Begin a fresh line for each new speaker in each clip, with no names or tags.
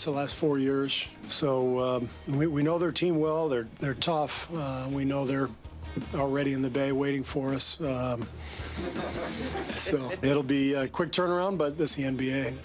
the last 4 years. So we know their team well. They're tough. We know they're already in the Bay waiting for us. So it'll be a quick turnaround, but this is the NBA.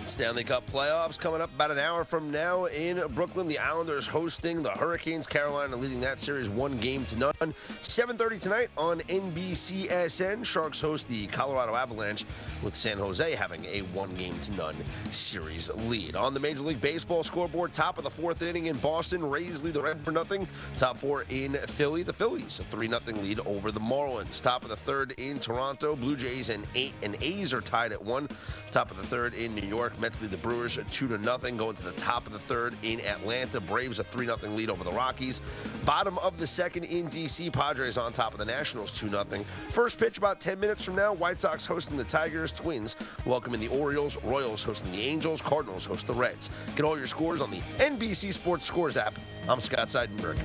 Stanley Cup playoffs coming up about an hour from now in Brooklyn. The Islanders hosting the Hurricanes. Carolina leading that series 1-0. 7:30 tonight on NBCSN. Sharks host the Colorado Avalanche, with San Jose having a 1-0 series lead. On the Major League Baseball scoreboard, top of the fourth inning in Boston, Rays lead the Reds for nothing. Top four in Philly, the Phillies a 3-0 lead over the Marlins. Top of the third in Toronto, Blue Jays and A's are tied at 1. Top of the third in New York, Mets lead the Brewers 2-0. Going to the top of the third in Atlanta, Braves a 3-0 lead over the Rockies. Bottom of the second in D.C., Padres on top of the Nationals 2-0. First pitch about 10 minutes from now, White Sox hosting the Tigers, Twins welcoming the Orioles, Royals hosting the Angels, Cardinals host the Reds. Get all your scores on the NBC Sports Scores app. I'm Scott Seidenberg.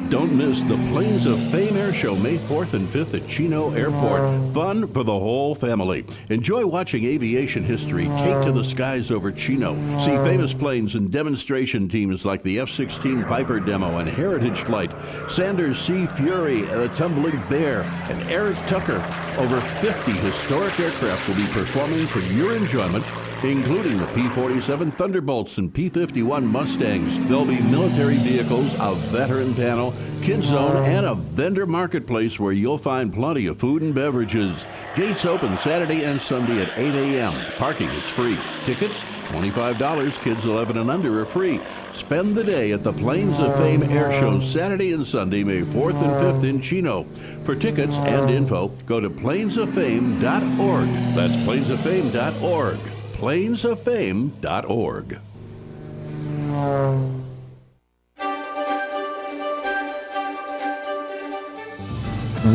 Don't miss the Plains of Fame Air Show May 4th and 5th at Chino Airport. Fun for the whole family. Enjoy watching aviation history take to the skies over Chino. See famous planes and demonstration teams like the F-16 Piper demo and Heritage Flight, Sanders Sea Fury, the Tumbling Bear, and Eric Tucker. Over 50 historic aircraft will be performing for your enjoyment, including the P-47 Thunderbolts and P-51 Mustangs. There'll be military vehicles, a veteran panel, kids zone, and a vendor marketplace where you'll find plenty of food and beverages. Gates open Saturday and Sunday at 8 a.m. Parking is free. Tickets, $25. Kids 11 and under are free. Spend the day at the Plains of Fame Air Show Saturday and Sunday, May 4th and 5th in Chino. For tickets and info, go to plainsoffame.org. That's plainsoffame.org. plainsoffame.org.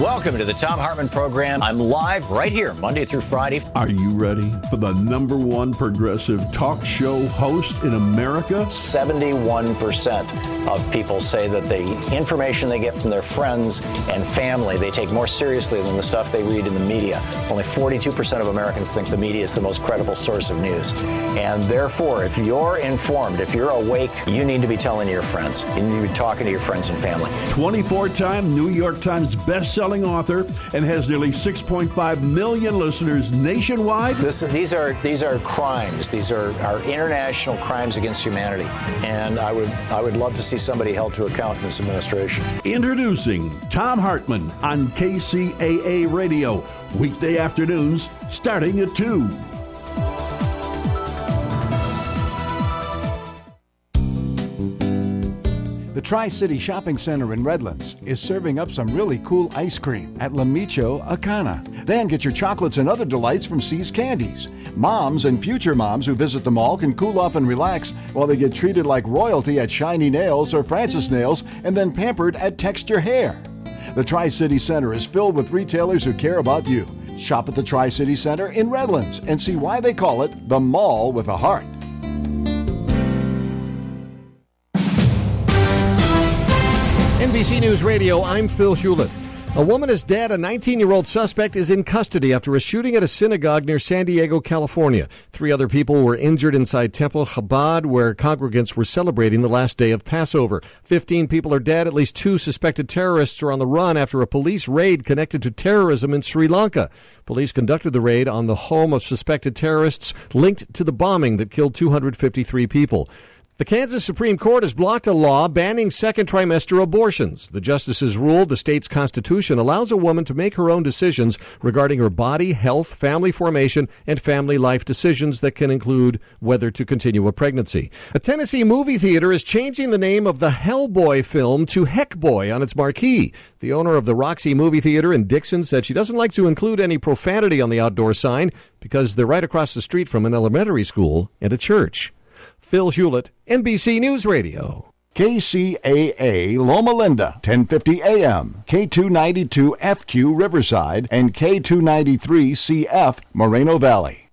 Welcome to the Tom Hartman Program. I'm live right here, Monday through Friday.
Are you ready for the #1 progressive talk show host in America?
71% of people say that the information they get from their friends and family, they take more seriously than the stuff they read in the media. Only 42% of Americans think the media is the most credible source of news. And therefore, if you're informed, if you're awake, you need to be telling your friends. You need to be talking to your friends and family.
24-time New York Times best-selling author and has nearly 6.5 million listeners nationwide.
These are crimes. These are international crimes against humanity. And I would love to see somebody held to account in this administration.
Introducing Tom Hartman on KCAA Radio, weekday afternoons starting at 2.
The Tri-City Shopping Center in Redlands is serving up some really cool ice cream at La Micho Acana. Then get your chocolates and other delights from See's Candies. Moms and future moms who visit the mall can cool off and relax while they get treated like royalty at Shiny Nails or Francis Nails and then pampered at Texture Hair. The Tri-City Center is filled with retailers who care about you. Shop at the Tri-City Center in Redlands and see why they call it the Mall with a Heart.
NBC News Radio, I'm Phil Hewlett. A woman is dead. A 19-year-old suspect is in custody after a shooting at a synagogue near San Diego, California. 3 other people were injured inside Temple Chabad, where congregants were celebrating the last day of Passover. 15 people are dead. At least 2 suspected terrorists are on the run after a police raid connected to terrorism in Sri Lanka. Police conducted the raid on the home of suspected terrorists linked to the bombing that killed 253 people. The Kansas Supreme Court has blocked a law banning second trimester abortions. The justices ruled the state's constitution allows a woman to make her own decisions regarding her body, health, family formation, and family life decisions that can include whether to continue a pregnancy. A Tennessee movie theater is changing the name of the Hellboy film to Heckboy on its marquee. The owner of the Roxy movie theater in Dixon said she doesn't like to include any profanity on the outdoor sign because they're right across the street from an elementary school and a church. Phil Hewlett, NBC News Radio.
KCAA Loma Linda, 1050 AM, K292FQ Riverside, and K293CF Moreno Valley.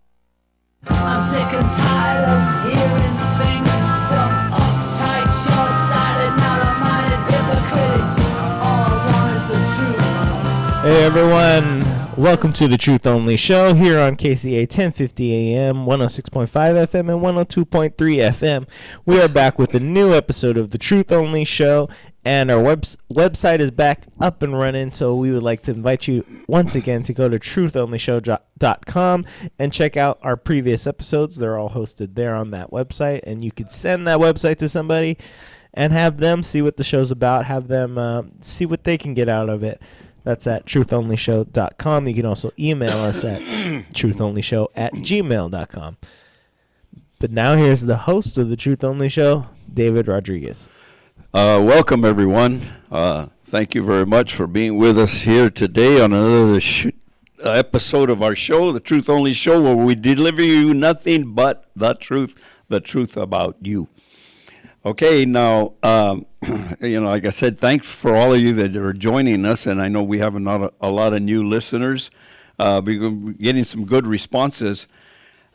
I'm sick and tired of hearing things from uptight, short-sighted, narrow-minded hypocrites. All I want is the truth.
Hey everyone, Welcome to the Truth Only Show here on KCAA 1050 AM, 106.5 FM, and 102.3 FM. We are back with a new episode of the Truth Only Show, and our website is back up and running, so we would like to invite you once again to go to truthonlyshow.com and check out our previous episodes. They're all hosted there on that website, and you could send that website to somebody and have them see what the show's about, have them see what they can get out of it. That's at truthonlyshow.com. You can also email us at truthonlyshow@gmail.com. But now here's the host of the Truth Only Show, David Rodriguez.
Welcome, everyone. Thank you very much for being with us here today on another episode of our show, the Truth Only Show, where we deliver you nothing but the truth about you. Okay, now, like I said, thanks for all of you that are joining us, and I know we have a lot of new listeners. We're getting some good responses.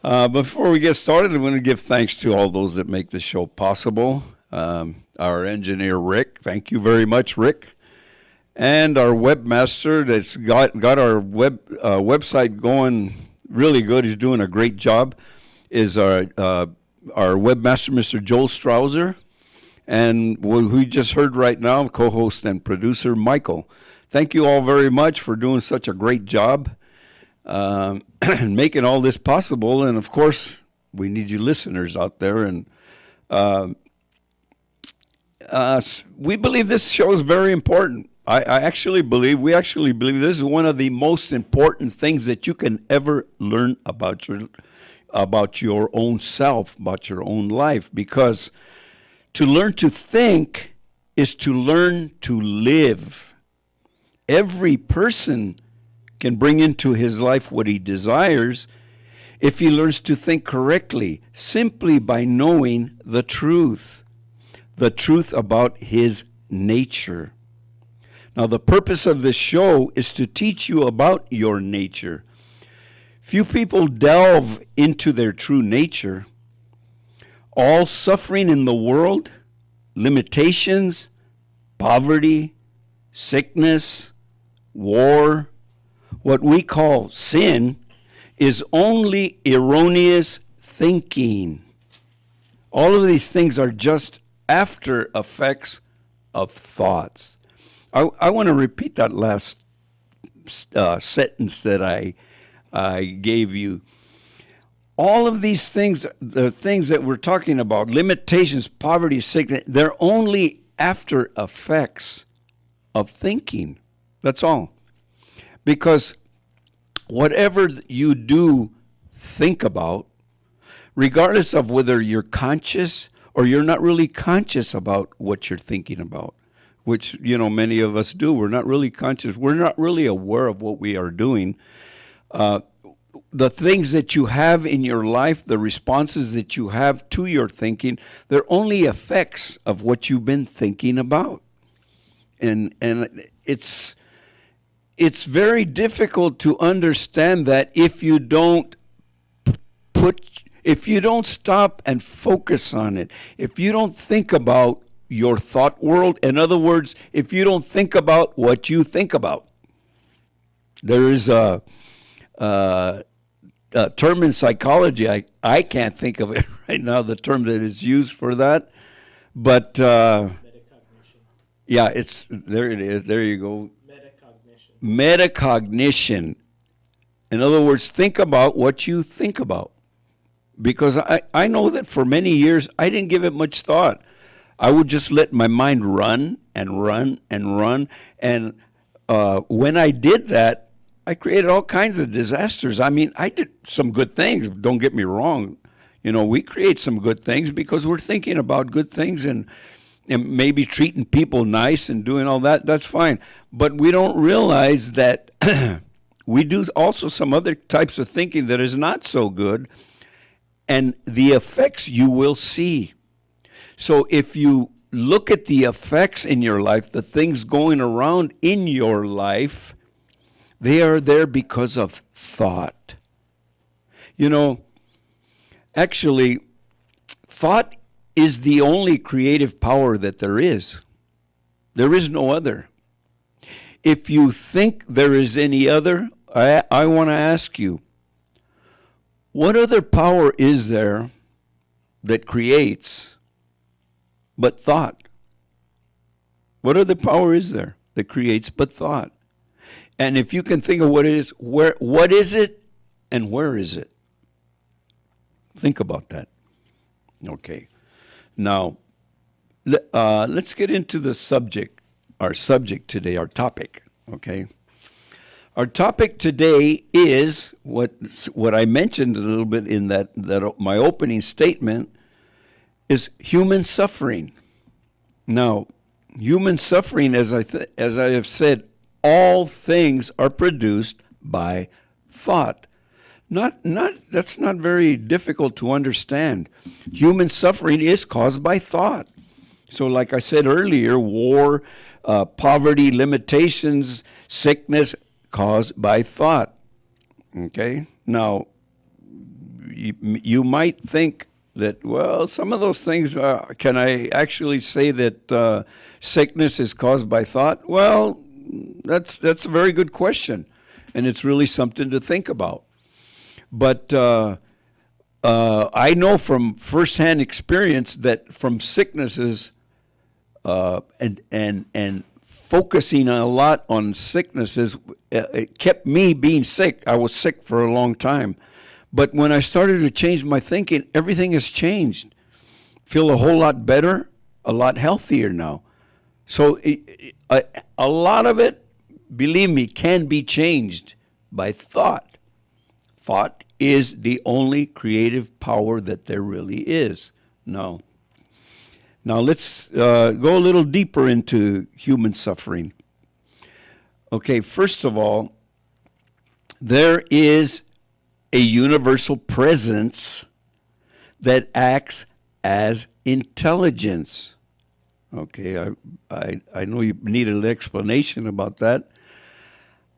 Before we get started, I'm going to give thanks to all those that make the show possible. Our engineer, Rick. Thank you very much, Rick. And our webmaster that's got our website going really good. He's doing a great job. Is our webmaster, Mr. Joel Strouser, and what we just heard right now, co-host and producer Michael. Thank you all very much for doing such a great job and making all this possible. And of course, we need you listeners out there. And we believe this show is very important. We actually believe this is one of the most important things that you can ever learn about your own self, about your own life, because to learn to think is to learn to live. Every person can bring into his life what he desires if he learns to think correctly, simply by knowing the truth about his nature. Now, the purpose of this show is to teach you about your nature. Few people delve into their true nature. All suffering in the world, limitations, poverty, sickness, war, what we call sin, is only erroneous thinking. All of these things are just after effects of thoughts. I want to repeat that last sentence that I gave you. All of these things, the things that we're talking about, limitations, poverty, sickness, they're only after effects of thinking. That's all. Because whatever you do think about, regardless of whether you're conscious or you're not really conscious about what you're thinking about, which, many of us do. We're not really conscious. We're not really aware of what we are doing. The things that you have in your life, the responses that you have to your thinking, they're only effects of what you've been thinking about. And it's very difficult to understand that if you don't stop and focus on it, if you don't think about your thought world, in other words, if you don't think about what you think about. There is a term in psychology, I can't think of it right now, the term that is used for that, but yeah, there it is, there you go. Metacognition. In other words, think about what you think about. Because I know that for many years, I didn't give it much thought. I would just let my mind run and run and run. And when I did that, I created all kinds of disasters. I mean, I did some good things. Don't get me wrong. We create some good things because we're thinking about good things and maybe treating people nice and doing all that. That's fine. But we don't realize that we do also some other types of thinking that is not so good. And the effects you will see. So if you look at the effects in your life, the things going around in your life, they are there because of thought. Actually, thought is the only creative power that there is. There is no other. If you think there is any other, I want to ask you, what other power is there that creates but thought? What other power is there that creates but thought? And if you can think of what it is, what is it and where is it? Think about that. Okay. Now, let's get into the subject, our subject today, our topic, okay? Our topic today is what I mentioned a little bit in that my opening statement is human suffering. Now, human suffering, as I have said, all things are produced by thought. That's not very difficult to understand. Human suffering is caused by thought. So like I said earlier, war, poverty, limitations, sickness, caused by thought. Okay? Now, you might think that, well, some of those things, can I actually say that sickness is caused by thought? Well, that's a very good question, and it's really something to think about. But I know from firsthand experience that from sicknesses and focusing a lot on sicknesses, it kept me being sick. I was sick for a long time. But when I started to change my thinking, everything has changed. Feel a whole lot better, a lot healthier now. So a lot of it, believe me, can be changed by thought. Thought is the only creative power that there really is. Now let's go a little deeper into human suffering. Okay, first of all, there is a universal presence that acts as intelligence. Okay, I know you need an explanation about that.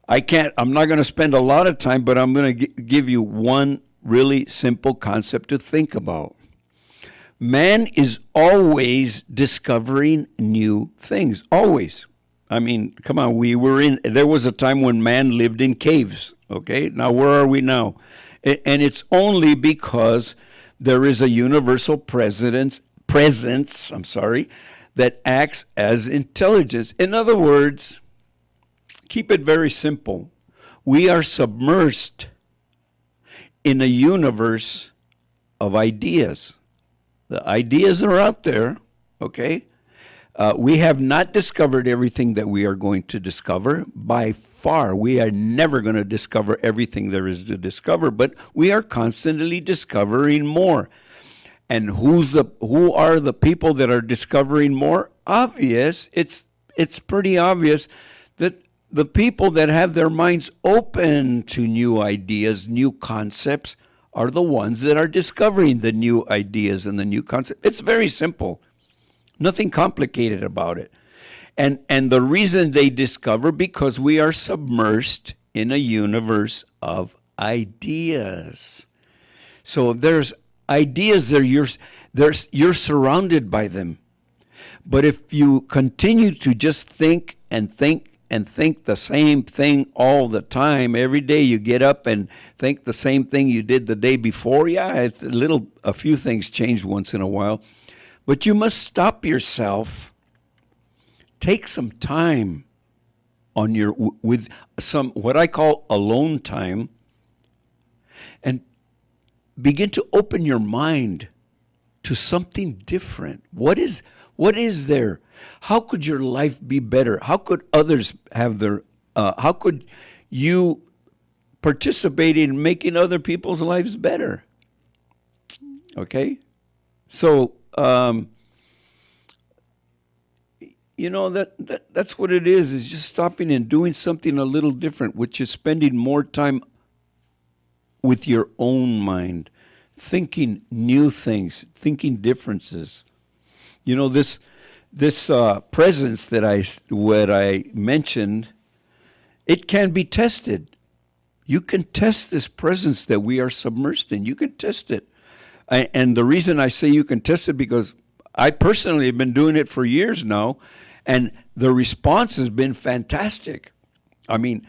I'm not going to spend a lot of time, but I'm going to give you one really simple concept to think about. Man is always discovering new things, always. I mean, come on, there was a time when man lived in caves, okay? Now, where are we now? And it's only because there is a universal presence, that acts as intelligence. In other words, keep it very simple. We are submersed in a universe of ideas. The ideas are out there, okay? We have not discovered everything that we are going to discover. By far, we are never going to discover everything there is to discover, but we are constantly discovering more. And who are the people that are discovering more? Obvious. It's pretty obvious that the people that have their minds open to new ideas, new concepts, are the ones that are discovering the new ideas and the new concepts. It's very simple. Nothing complicated about it. And the reason they discover, because we are submersed in a universe of ideas. So there's ideas there, you're surrounded by them. But if you continue to just think and think and think the same thing all the time, every day you get up and think the same thing you did the day before, it's a few things change once in a while. But you must stop yourself, take some time with some what I call alone time, and begin to open your mind to something different. What is there? How could your life be better? How could others have how could you participate in making other people's lives better? Okay? So, that's what it is just stopping and doing something a little different, which is spending more time with your own mind, thinking new things, thinking differences. This presence that I mentioned, it can be tested. You can test this presence that we are submersed in. You can test it. And the reason I say you can test it, because I personally have been doing it for years now, and the response has been fantastic. I mean,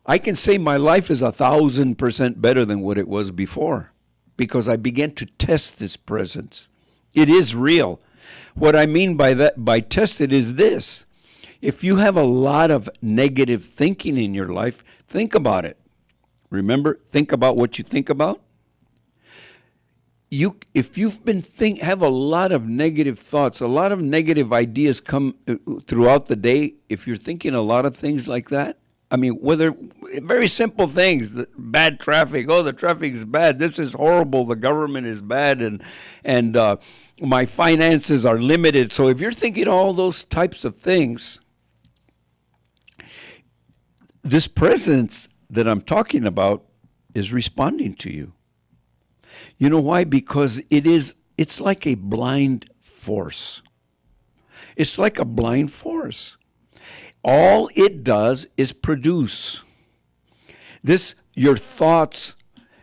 I can say my life is 1,000% better than what it was before because I began to test this presence. It is real. What I mean by that, by tested, is this. If you have a lot of negative thinking in your life, think about it. Remember, think about what you think about. If you've been have a lot of negative thoughts, a lot of negative ideas come throughout the day, if you're thinking a lot of things like that, I mean, whether very simple things, bad traffic, oh, the traffic is bad, this is horrible, the government is bad, and my finances are limited. So if you're thinking all those types of things, this presence that I'm talking about is responding to you. You know why? Because it's like a blind force. It's like a blind force. All it does is produce. Your thoughts,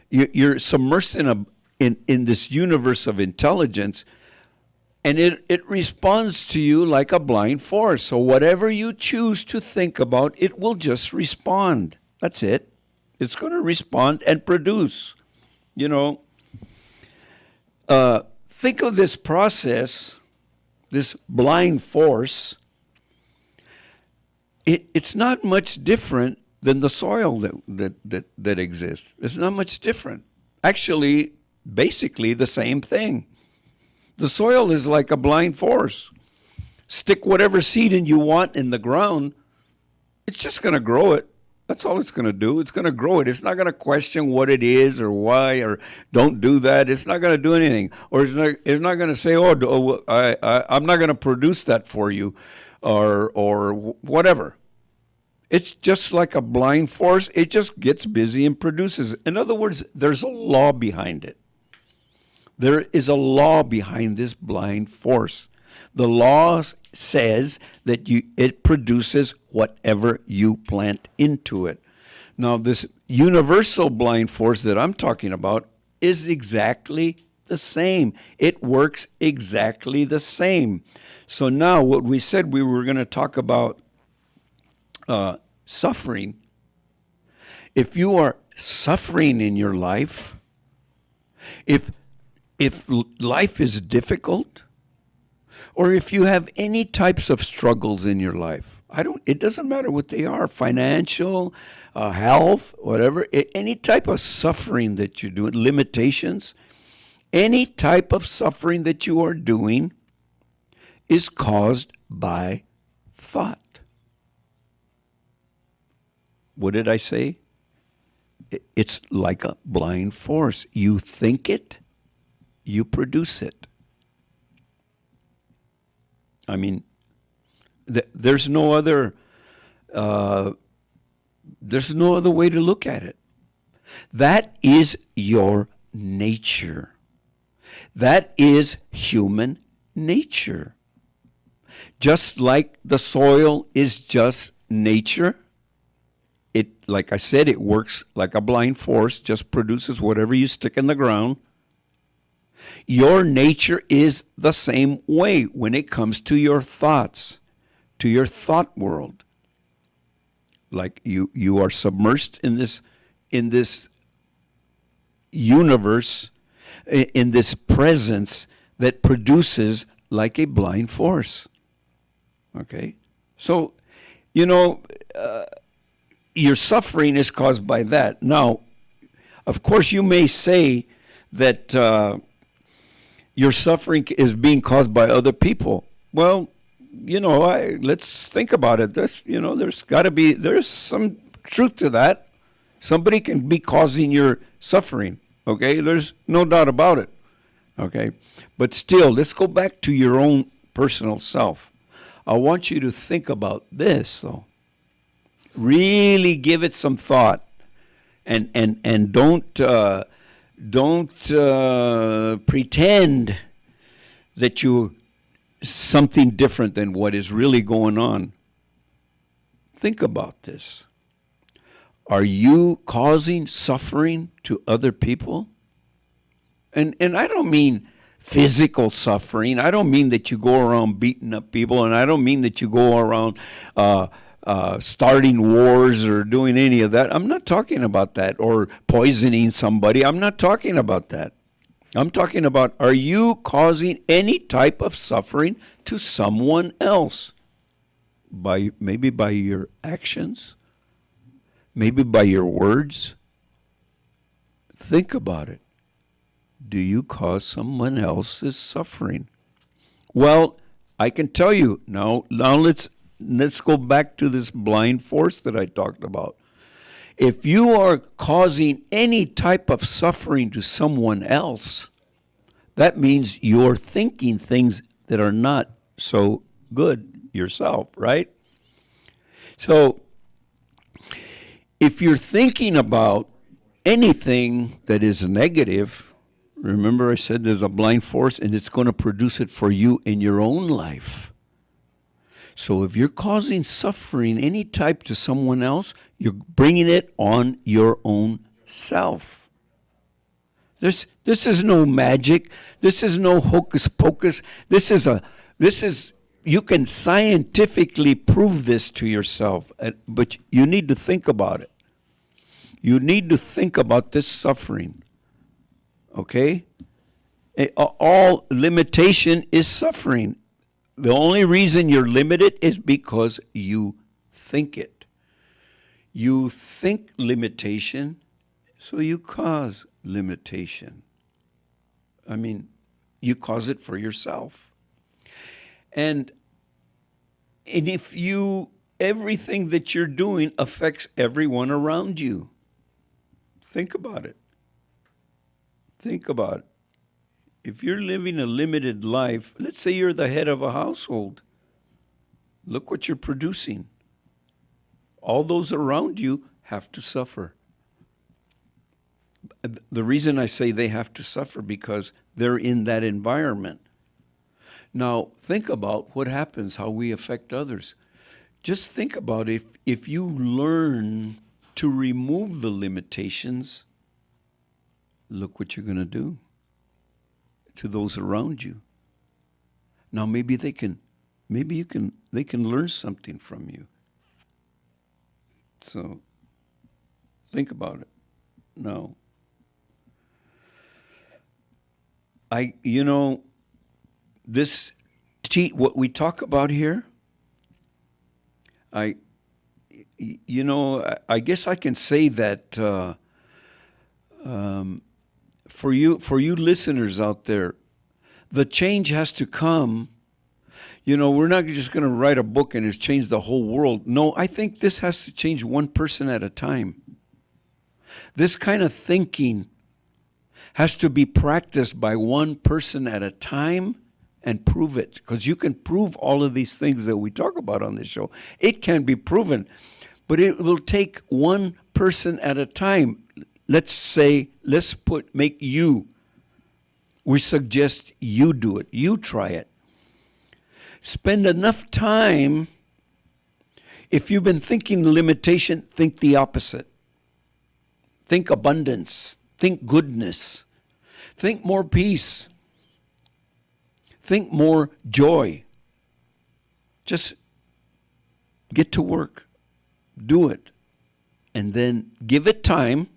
you're submersed in this universe of intelligence, and it responds to you like a blind force. So whatever you choose to think about, it will just respond. That's it. It's going to respond and produce. You know, think of this process, this blind force. It's not much different than the soil that exists. It's not much different. Actually, basically the same thing. The soil is like a blind force. Stick whatever seed you want in the ground, it's just going to grow it. That's all it's going to do. It's going to grow it. It's not going to question what it is or why or don't do that. It's not going to do anything. Or it's not going to say, I'm not going to produce that for you or whatever. It's just like a blind force. It just gets busy and produces. In other words, there's a law behind it. There is a law behind this blind force. The law says that it produces whatever you plant into it. Now, this universal blind force that I'm talking about is exactly the same. It works exactly the same. So now what we said we were going to talk about suffering. If you are suffering in your life, if life is difficult, or if you have any types of struggles in your life, it doesn't matter what they are, financial, health, whatever, any type of suffering that you're doing, limitations, any type of suffering that you are doing is caused by thought. What did I say? It's like a blind force. You think it, you produce it. I mean, there's no other way to look at it. That is your nature. That is human nature. Just like the soil is just nature, like I said, it works like a blind force, just produces whatever you stick in the ground. Your nature is the same way when it comes to your thoughts, to your thought world. Like you are submersed in this universe, in this presence that produces like a blind force. Okay? So, your suffering is caused by that. Now, of course, you may say that your suffering is being caused by other people. Well, let's think about it. There's some truth to that. Somebody can be causing your suffering. Okay, there's no doubt about it. Okay, but still, let's go back to your own personal self. I want you to think about this, though. Really give it some thought, and don't pretend that you're something different than what is really going on. Think about this. Are you causing suffering to other people? And I don't mean physical suffering. I don't mean that you go around beating up people, and I don't mean that you go around starting wars or doing any of that. I'm not talking about that, or poisoning somebody. I'm not talking about that. I'm talking about, are you causing any type of suffering to someone else? Maybe by your actions, maybe by your words. Think about it. Do you cause someone else's suffering? Well, I can tell you now let's go back to this blind force that I talked about. If you are causing any type of suffering to someone else, that means you're thinking things that are not so good yourself, right? So, if you're thinking about anything that is negative, remember I said there's a blind force and it's going to produce it for you in your own life. So if you're causing suffering any type to someone else, you're bringing it on your own self. This is no magic. This is no hocus pocus. This is you can scientifically prove this to yourself, but you need to think about it. You need to think about this suffering. Okay? All limitation is suffering. The only reason you're limited is because you think it. You think limitation, so you cause limitation. I mean, you cause it for yourself. And if everything that you're doing affects everyone around you. Think about it. Think about it. If you're living a limited life, let's say you're the head of a household. Look what you're producing. All those around you have to suffer. The reason I say they have to suffer because they're in that environment. Now, think about what happens, how we affect others. Just think about if you learn to remove the limitations, look what you're going to do to those around you. Now maybe they can learn something from you. So think about it. Now, what we talk about here, I guess I can say that for you listeners out there, the change has to come. We're not just going to write a book and it's changed the whole world. No, I think this has to change one person at a time. This kind of thinking has to be practiced by one person at a time and prove it. Because you can prove all of these things that we talk about on this show. It can be proven, but it will take one person at a time. Make you. We suggest you do it. You try it. Spend enough time. If you've been thinking limitation, think the opposite. Think abundance. Think goodness. Think more peace. Think more joy. Just get to work. Do it. And then give it time.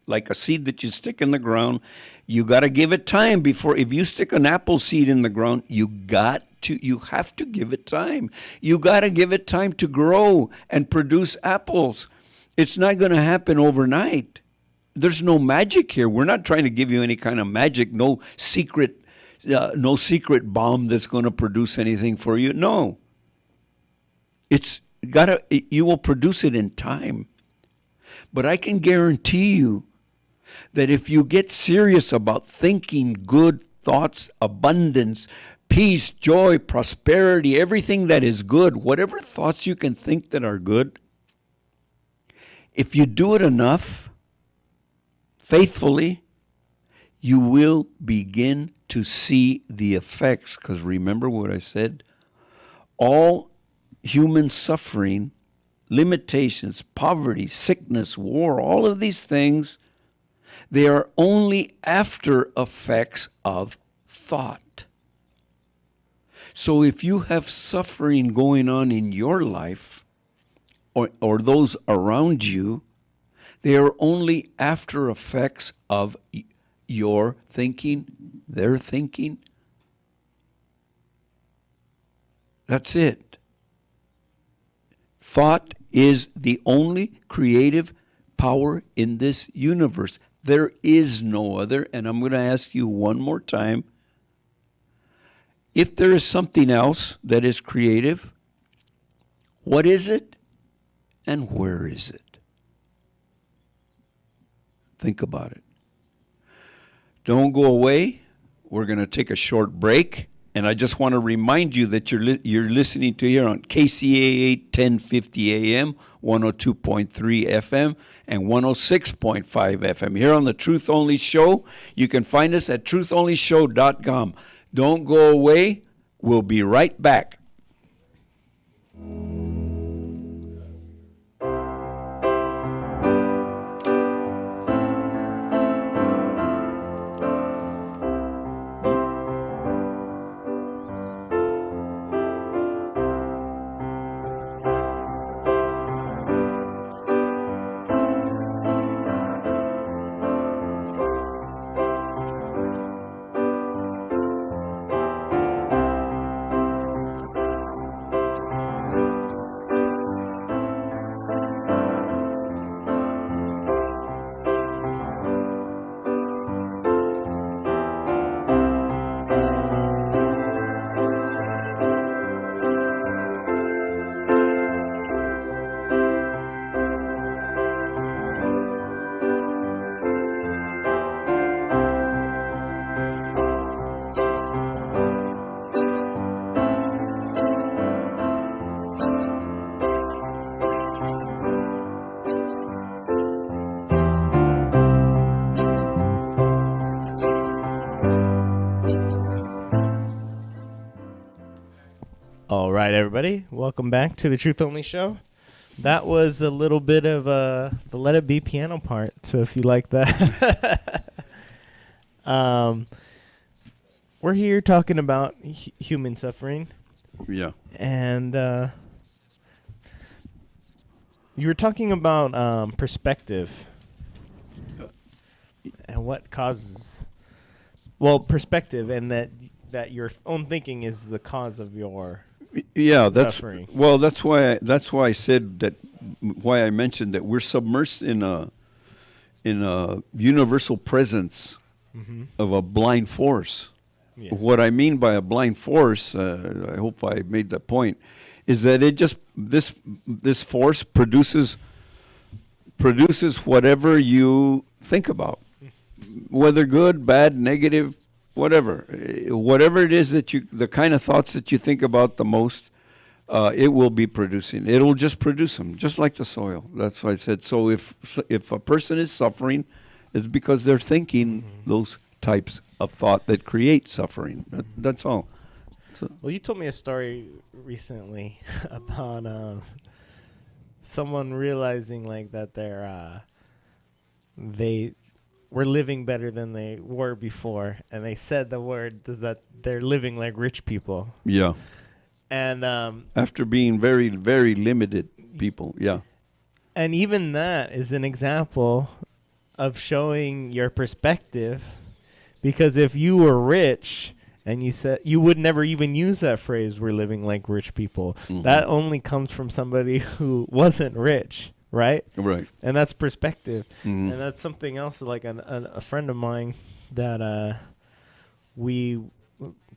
Like a seed that you stick in the ground, you got to give it time before. If you stick an apple seed in the ground, you have to give it time. You got to give it time to grow and produce apples. It's not going to happen overnight. There's no magic here. We're not trying to give you any kind of magic. No secret bomb that's going to produce anything for you. No. You will produce it in time. But I can guarantee you that if you get serious about thinking good thoughts, abundance, peace, joy, prosperity, everything that is good, whatever thoughts you can think that are good, if you do it enough, faithfully, you will begin to see the effects. Because remember what I said? All human suffering, limitations, poverty, sickness, war, all of these things, they are only after effects of thought. So if you have suffering going on in your life, or those around you, they are only after effects of your thinking, their thinking. That's it. Thought is the only creative power in this universe. There is no other. And I'm going to ask you one more time. If there is something else that is creative, what is it and where is it? Think about it. Don't go away. We're going to take a short break. And I just want to remind you that you're listening to here on KCAA 1050 AM, 102.3 FM, and 106.5 FM. Here on the Truth Only Show, you can find us at truthonlyshow.com. Don't go away. We'll be right back.
All right, everybody. Welcome back to the Truth Only Show. That was a little bit of the Let It Be piano part, so if you like that. We're here talking about human suffering.
Yeah.
And you were talking about perspective and what causes... Well, perspective, and that your own thinking is the cause of your...
Yeah, that's
suffering.
Well. That's why I said that. Why I mentioned that we're submersed in a universal presence of a blind force.
Yes.
What I mean by a blind force, I hope I made that point, is that it just this force produces whatever you think about, whether good, bad, negative. Whatever it is that the kind of thoughts that you think about the most, it will be producing. It'll just produce them, just like the soil. That's why I said. So if a person is suffering, it's because they're thinking those types of thought that create suffering. That's all. So,
well, you told me a story recently about someone realizing like that they were living better than they were before, and they said the word that they're living like rich people.
yeah.
And
After being very, very limited people, yeah.
and even that is an example of showing your perspective, because if you were rich and you said, you would never even use that phrase, we're living like rich people. That only comes from somebody who wasn't rich. Right?
Right.
And that's perspective.
Mhm.
And that's something else, like a friend of mine that we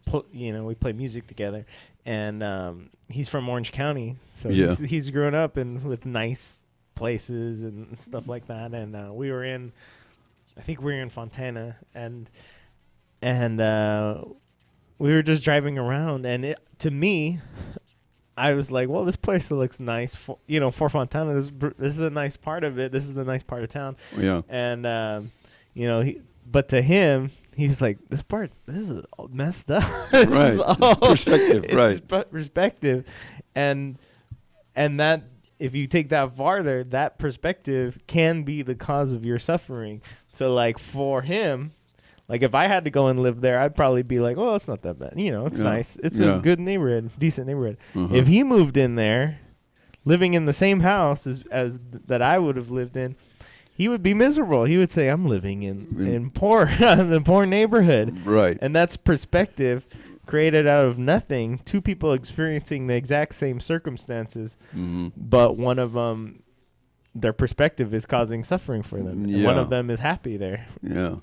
play music together, and he's from Orange County, so
Yeah.
he's grown up with nice places and stuff like that, and I think we were in Fontana, and we were just driving around, and to me, I was like, well, this place looks nice for Fontana. This is a nice part of it. This is the nice part of town.
Yeah.
And, but to him, he was like, this is all messed up.
Right. Perspective, right.
Perspective. And that, if you take that farther, that perspective can be the cause of your suffering. So like for him, like if I had to go and live there, I'd probably be like, oh, it's not that bad. It's
Yeah.
nice. It's
Yeah.
a good neighborhood, decent neighborhood.
Mhm.
If he moved in there, living in the same house as that I would have lived in, he would be miserable. He would say, I'm living in poor in the poor neighborhood.
Right.
And that's perspective created out of nothing. Two people experiencing the exact same circumstances, but one of them, their perspective is causing suffering for them. And one of them is happy there.
Yeah.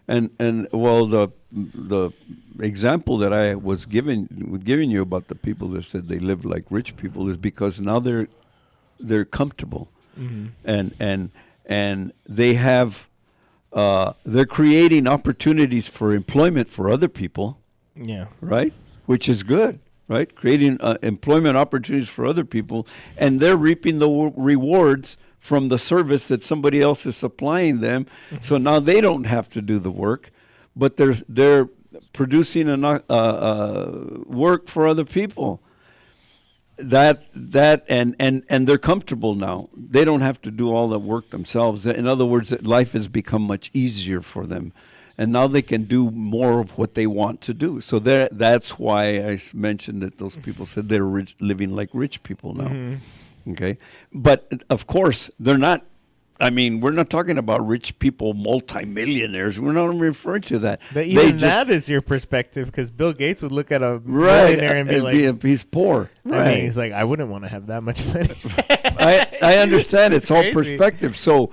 And well, the example that I was giving you about the people that said they live like rich people is because now they're comfortable, and they have they're creating opportunities for employment for other people.
Yeah.
Right, which is good. Right, creating employment opportunities for other people, and they're reaping the rewards from the service that somebody else is supplying them. So now they don't have to do the work, but they're producing work for other people. That and they're comfortable now. They don't have to do all the work themselves. In other words, life has become much easier for them, and now they can do more of what they want to do. So that's why I mentioned that those people said they're living like rich people now. Okay, but of course they're not. I mean, we're not talking about rich people, multimillionaires. We're not referring to that.
But even that is your perspective, because Bill Gates would look at a millionaire and be like,
he's poor.
I mean, he's like, I wouldn't want to have that much money.
I understand. It's all
crazy.
perspective. So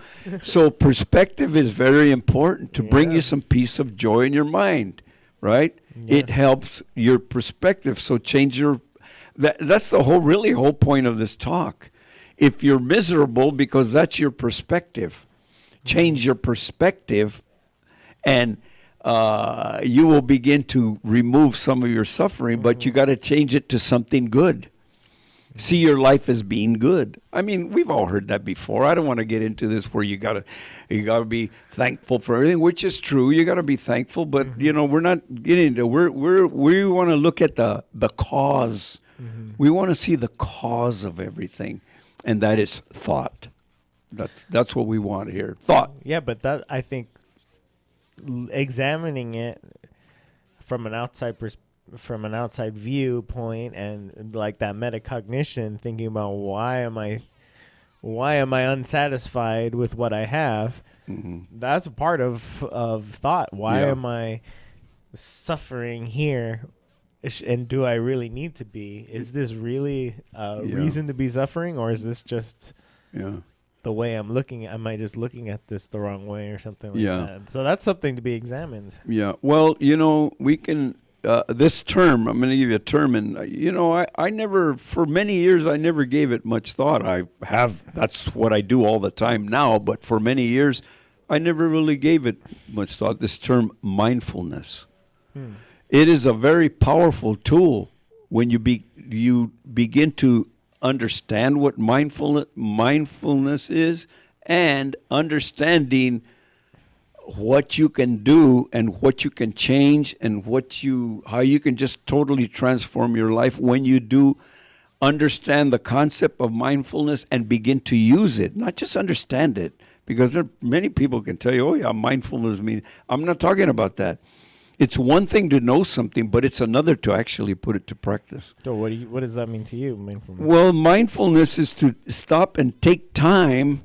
perspective is very important to bring you some peace of joy in your mind, right? Yeah. It helps your perspective. So change your. That's the whole point of this talk. If you're miserable because that's your perspective, change your perspective, and you will begin to remove some of your suffering. But you got to change it to something good. See your life as being good. I mean, we've all heard that before. I don't want to get into this where you gotta be thankful for everything, which is true. You gotta be thankful, but we're not getting into. We want to look at the cause. We want to see the cause of everything, and that is thought. That's what we want here. Thought.
Yeah, but that, I think, examining it from an outside viewpoint, and like that metacognition, thinking about why am I unsatisfied with what I have? That's a part of thought. Why am I suffering here? And do I really need to be? Is this really a reason to be suffering, or is this just the way I'm looking? Am I just looking at this the wrong way or something like that? So that's something to be examined. Yeah.
Well, we can. This term, I'm going to give you a term, and I never, for many years, I never gave it much thought. That's what I do all the time now, but for many years, I never really gave it much thought. This term, mindfulness. It is a very powerful tool when you begin to understand what mindfulness is, and understanding what you can do and what you can change, and how you can just totally transform your life when you do understand the concept of mindfulness and begin to use it, not just understand it, because many people can tell you, oh yeah, mindfulness means. I'm not talking about that. It's one thing to know something, but it's another to actually put it to practice.
So what does that mean to you, mindfulness?
Well, mindfulness is to stop and take time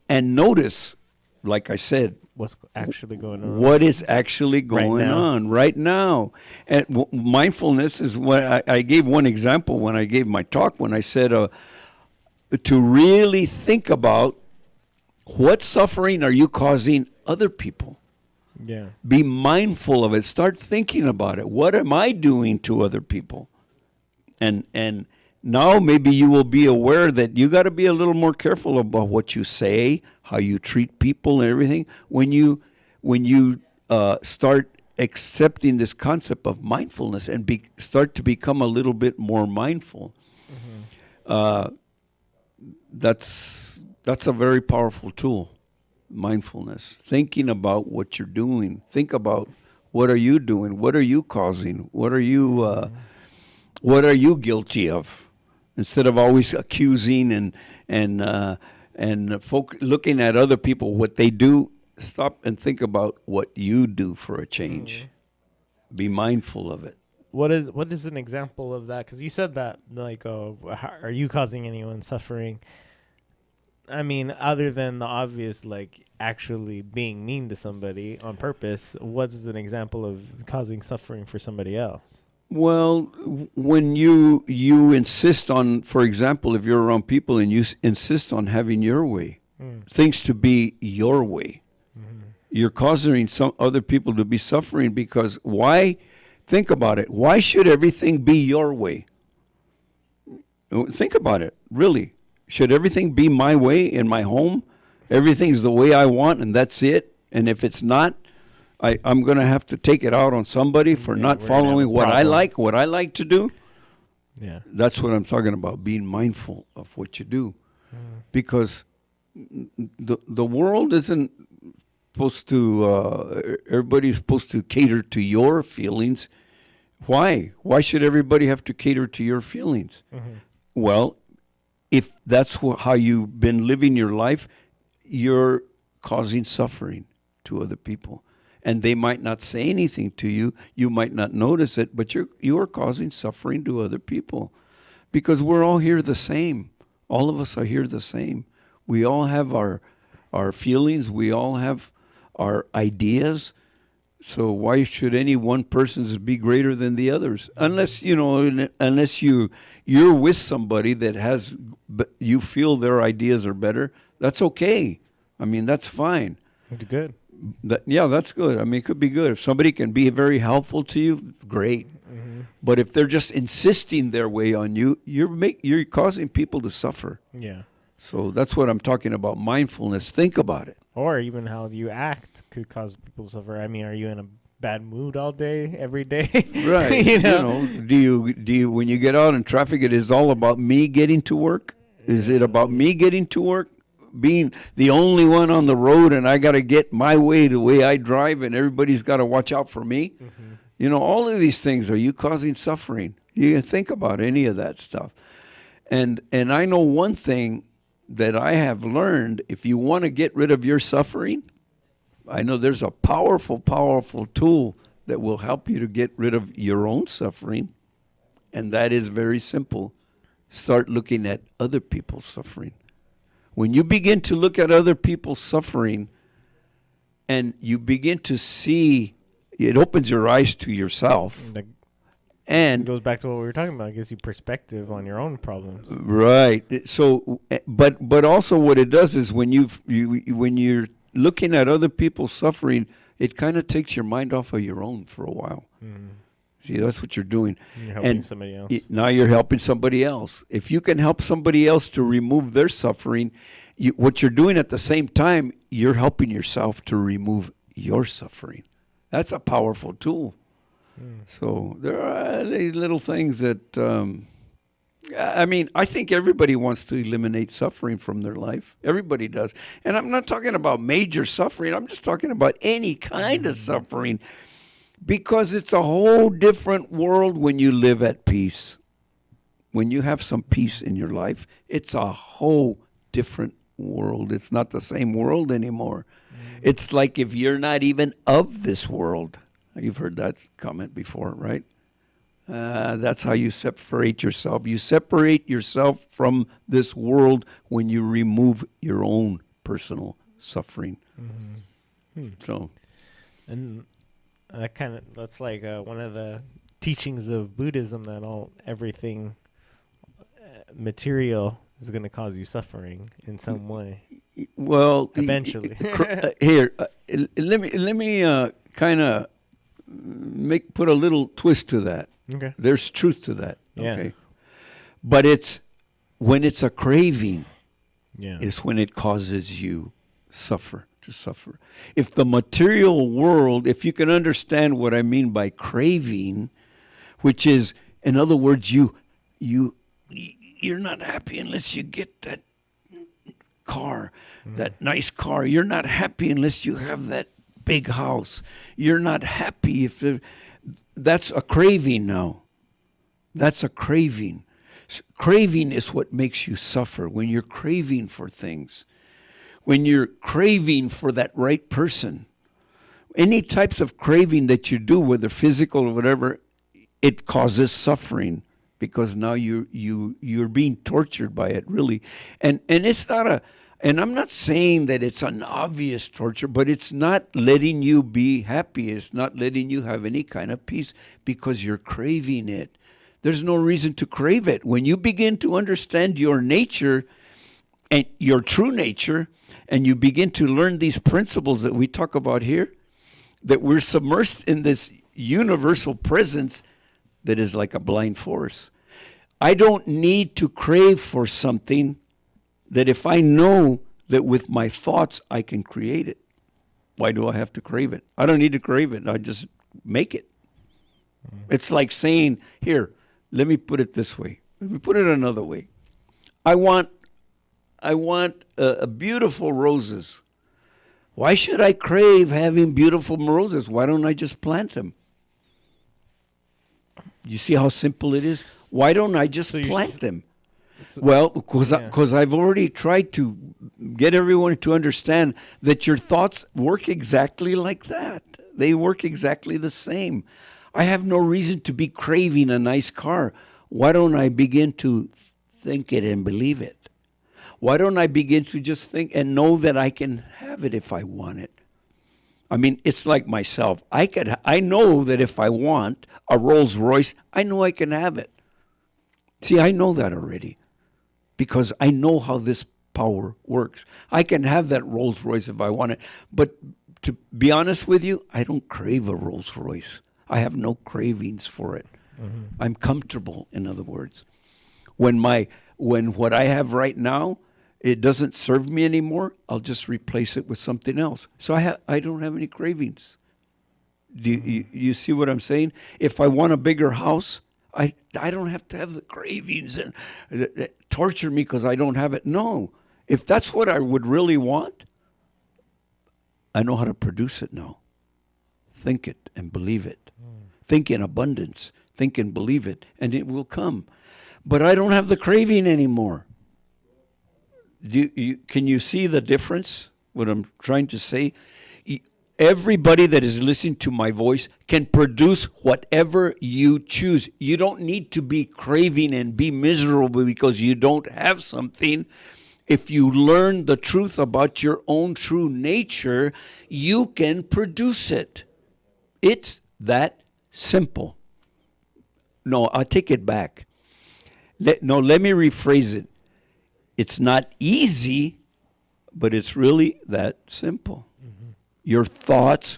and notice, like I said,
what's actually going on.
What is actually going on right now. And mindfulness is what I gave one example when I gave my talk, when I said to really think about what suffering are you causing other people.
Yeah.
Be mindful of it. Start thinking about it. What am I doing to other people? And now maybe you will be aware that you got to be a little more careful about what you say, how you treat people and everything. When you start accepting this concept of mindfulness and start to become a little bit more mindful, that's a very powerful tool. Mindfulness, thinking about what you're doing. Think about, what are you doing? What are you causing? What are you guilty of? Instead of always accusing and looking at other people, what they do, stop and think about what you do for a change. Be mindful of it.
what is an example of that? Because you said that, like, are you causing anyone suffering? I mean, other than the obvious, like actually being mean to somebody on purpose, what's an example of causing suffering for somebody else?
Well, when you insist on, for example, if you're around people and you insist on having your way, things to be your way, you're causing some other people to be suffering because why? Think about it. Why should everything be your way? Think about it, really. Should everything be my way in my home? Everything's the way I want and that's it? And if it's not, I'm going to have to take it out on somebody for not following what I like to do.
Yeah.
That's what I'm talking about, being mindful of what you do. Because the world isn't supposed to, everybody's supposed to cater to your feelings. Why? Why should everybody have to cater to your feelings? Well, if that's how you've been living your life, you're causing suffering to other people. And they might not say anything to you. You might not notice it, but you are causing suffering to other people. Because we're all here the same. All of us are here the same. We all have our feelings. We all have our ideas. So why should any one person's be greater than the others? Unless, unless you're with somebody that you feel their ideas are better, that's okay. I mean, that's fine.
It's good.
That's good. I mean, it could be good. If somebody can be very helpful to you, great. But if they're just insisting their way on you, you're causing people to suffer.
Yeah.
So that's what I'm talking about, mindfulness. Think about it.
Or even how you act could cause people to suffer. I mean, are you in a bad mood all day, every day?
Right. Do you when you get out in traffic, it is all about me getting to work? Is it about me getting to work? Being the only one on the road and I got to get my way the way I drive and everybody's got to watch out for me? All of these things, are you causing suffering? You can think about any of that stuff. And I know one thing that I have learned, if you want to get rid of your suffering, I know there's a powerful, powerful tool that will help you to get rid of your own suffering. And that is very simple. Start looking at other people's suffering. When you begin to look at other people's suffering and you begin to see, it opens your eyes to yourself. And
it goes back to what we were talking about. It gives you perspective on your own problems.
Right. So, but also what it does is when when you're looking at other people's suffering, it kind of takes your mind off of your own for a while. See, that's what you're doing.
You're helping somebody else.
Now you're helping somebody else. If you can help somebody else to remove their suffering, what you're doing at the same time, you're helping yourself to remove your suffering. That's a powerful tool. So there are these little things that, I think everybody wants to eliminate suffering from their life. Everybody does. And I'm not talking about major suffering. I'm just talking about any kind of suffering. Because it's a whole different world when you live at peace. When you have some peace in your life, it's a whole different world. It's not the same world anymore. It's like if you're not even of this world. You've heard that comment before, right? That's how you separate yourself. You separate yourself from this world when you remove your own personal suffering. So,
and that's like one of the teachings of Buddhism, that everything material is going to cause you suffering in some way.
Well,
eventually.
Here, let me kind of put a little twist to that.
Okay.
There's truth to that.
Yeah.
Okay. But it's when it's a craving, is when it causes you to suffer. If the material world, if you can understand what I mean by craving, which is, in other words, you're not happy unless you get that car, that nice car. You're not happy unless you have that big house. You're not happy if that's a craving now. That's a craving. Craving is what makes you suffer. When you're craving for things, when you're craving for that right person, any types of craving that you do, whether physical or whatever, it causes suffering because now you're being tortured by it, really. And it's not a, and I'm not saying that it's an obvious torture, but it's not letting you be happy. It's not letting you have any kind of peace because you're craving it. There's no reason to crave it. When you begin to understand your nature and your true nature, and you begin to learn these principles that we talk about here, that we're submersed in this universal presence that is like a blind force. I don't need to crave for something that if I know that with my thoughts I can create it. Why do I have to crave it? I don't need to crave it. I just make it. It's like saying, here, let me put it this way. Let me put it another way. I want beautiful roses. Why should I crave having beautiful roses? Why don't I just plant them? You see how simple it is? Why don't I just plant them? Well, because I've already tried to get everyone to understand that your thoughts work exactly like that. They work exactly the same. I have no reason to be craving a nice car. Why don't I begin to think it and believe it? Why don't I begin to just think and know that I can have it if I want it? I mean, it's like myself. I know that if I want a Rolls Royce, I know I can have it. See, I know that already because I know how this power works. I can have that Rolls Royce if I want it. But to be honest with you, I don't crave a Rolls Royce. I have no cravings for it. Mm-hmm. I'm comfortable, in other words. When what I have right now, it doesn't serve me anymore, I'll just replace it with something else. So I don't have any cravings. Do you see what I'm saying? If I want a bigger house, I don't have to have the cravings and that torture me because I don't have it. No. If that's what I would really want, I know how to produce it now. Think it and believe it. Think in abundance. Think and believe it, and it will come. But I don't have the craving anymore. Can you see the difference, what I'm trying to say? Everybody that is listening to my voice can produce whatever you choose. You don't need to be craving and be miserable because you don't have something. If you learn the truth about your own true nature, you can produce it. It's that simple. No, I'll take it back. Let me rephrase it. It's not easy, but it's really that simple. Mm-hmm. Your thoughts,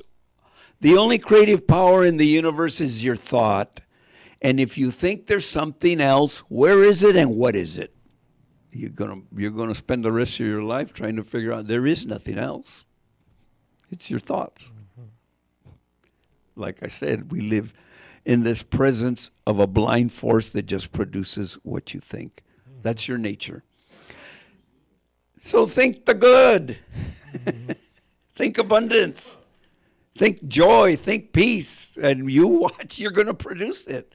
the only creative power in the universe is your thought. And if you think there's something else, where is it and what is it? You're gonna spend the rest of your life trying to figure out there is nothing else. It's your thoughts. Mm-hmm. Like I said, we live in this presence of a blind force that just produces what you think. Mm-hmm. That's your nature. So think the good. Mm-hmm. Think abundance. Think joy. Think peace. And you watch, you're going to produce it.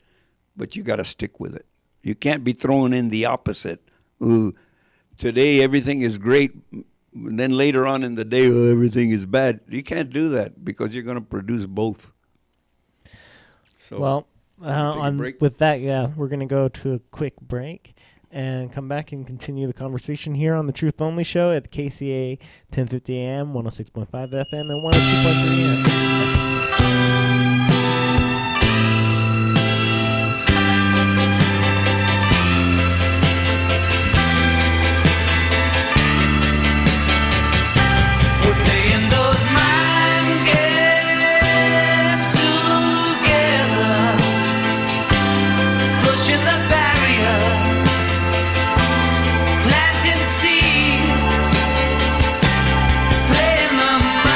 But you got to stick with it. You can't be thrown in the opposite. Ooh, today everything is great. And then later on in the day, everything is bad. You can't do that because you're going to produce both. So,
well, with that, we're going to go to a quick break and come back and continue the conversation here on the Truth Only Show at KCAA 1050 AM, 106.5 FM, and 102.3 FM.
Playing my mind.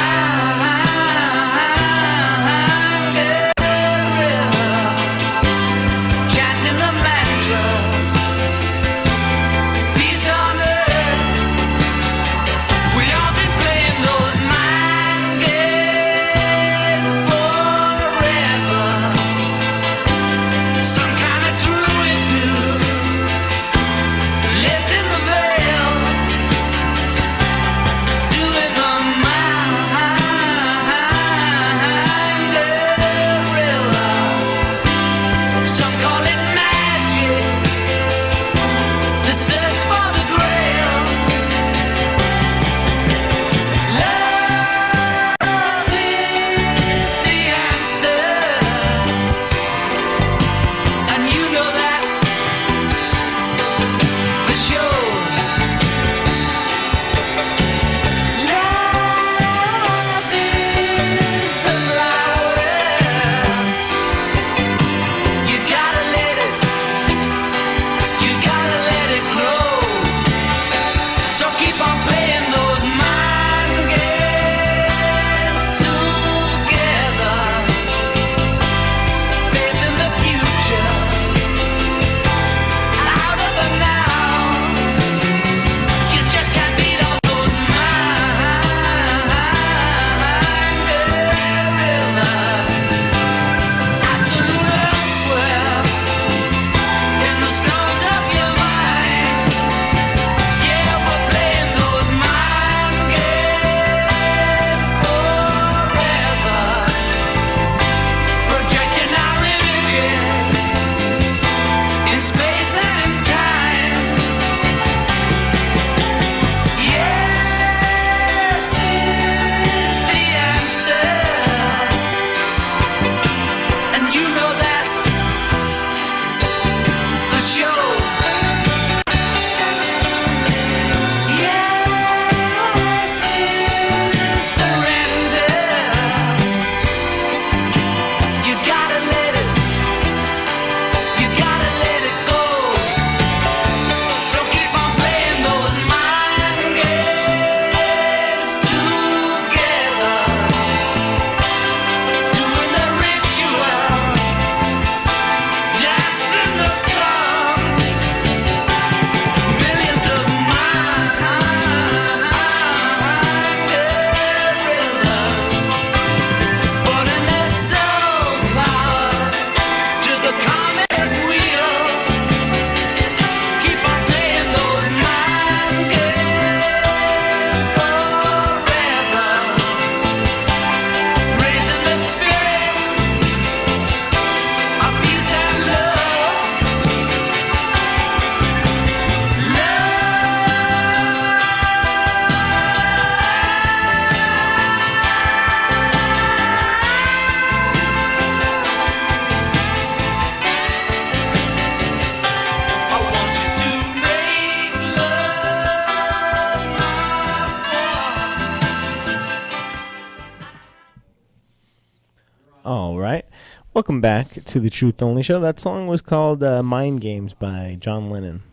All right. Welcome back to the Truth Only Show. That song was called Mind Games by John Lennon.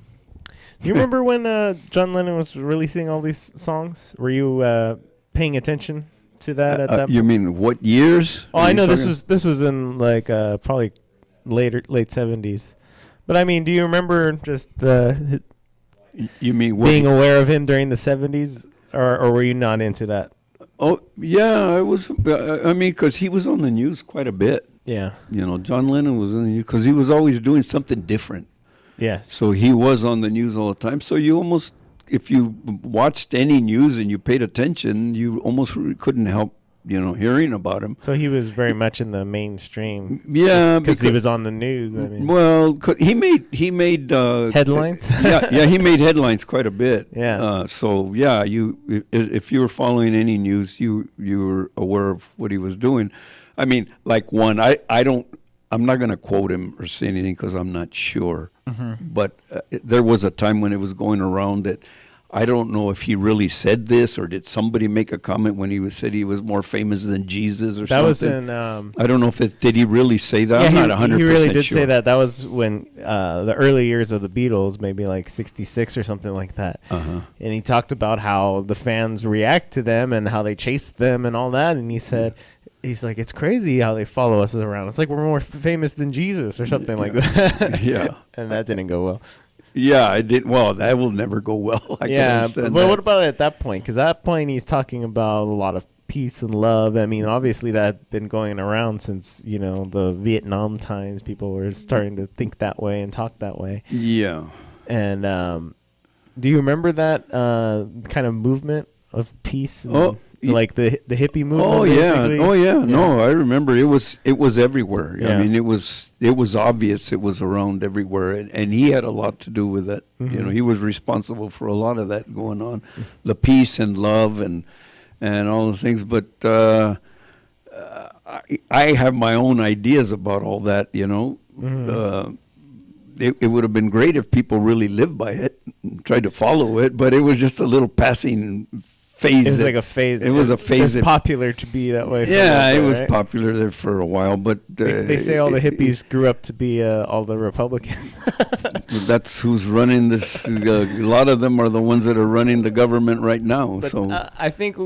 Do you remember when John Lennon was releasing all these songs? Were you paying attention to that at that
You mean what years?
Oh, I know this was in like probably late 70s. But I mean, do you remember just
You mean what?
being aware of him during the 70s, or were you not into that?
Oh, yeah, I was. I mean, because he was on the news quite a bit.
Yeah.
You know, John Lennon was on the news because he was always doing something different.
Yes.
So he was on the news all the time. So you almost, if you watched any news and you paid attention, you almost couldn't help, hearing about him.
So he was very much in the mainstream.
Yeah,
because he was on the news. I mean.
Well, he made
headlines.
yeah, he made headlines quite a bit.
Yeah.
So yeah, if you were following any news, you were aware of what he was doing. I mean, like I'm not going to quote him or say anything because I'm not sure.
Mm-hmm.
But there was a time when it was going around that I don't know if he really said this or did somebody make a comment when he said he was more famous than Jesus or
that
something.
That was in.
I don't know if did he really say that?
Yeah,
I'm not 100%
he really did
sure.
say that. That was when the early years of the Beatles, maybe like 66 or something like that.
Uh-huh.
And he talked about how the fans react to them and how they chase them and all that. And he said, he's like, it's crazy how they follow us around. It's like we're more famous than Jesus or something like that.
Yeah.
And that didn't go well.
Yeah, I did. Well, that will never go well. I can understand
but
that.
what about at that point? Because at that point, he's talking about a lot of peace and love. I mean, obviously that had been going around since, the Vietnam times. People were starting to think that way and talk that way.
Yeah.
And do you remember that kind of movement of peace? And like the hippie movement?
Oh yeah,
basically?
oh yeah. No, I remember it was everywhere.
Yeah.
I mean, it was obvious. It was around everywhere, and he had a lot to do with it.
Mm-hmm.
He was responsible for a lot of that going on, the peace and love and all the things. But I have my own ideas about all that.
Mm-hmm.
It would have been great if people really lived by it and tried to follow it, but it was just a little passing phase.
It was like a phase.
It was a phase.
It was popular to be that way.
Yeah, it
bit,
was
right?
popular there for a while, but
They say all the hippies grew up to be all the Republicans.
That's who's running this. A lot of them are the ones that are running the government right now.
But,
so
I think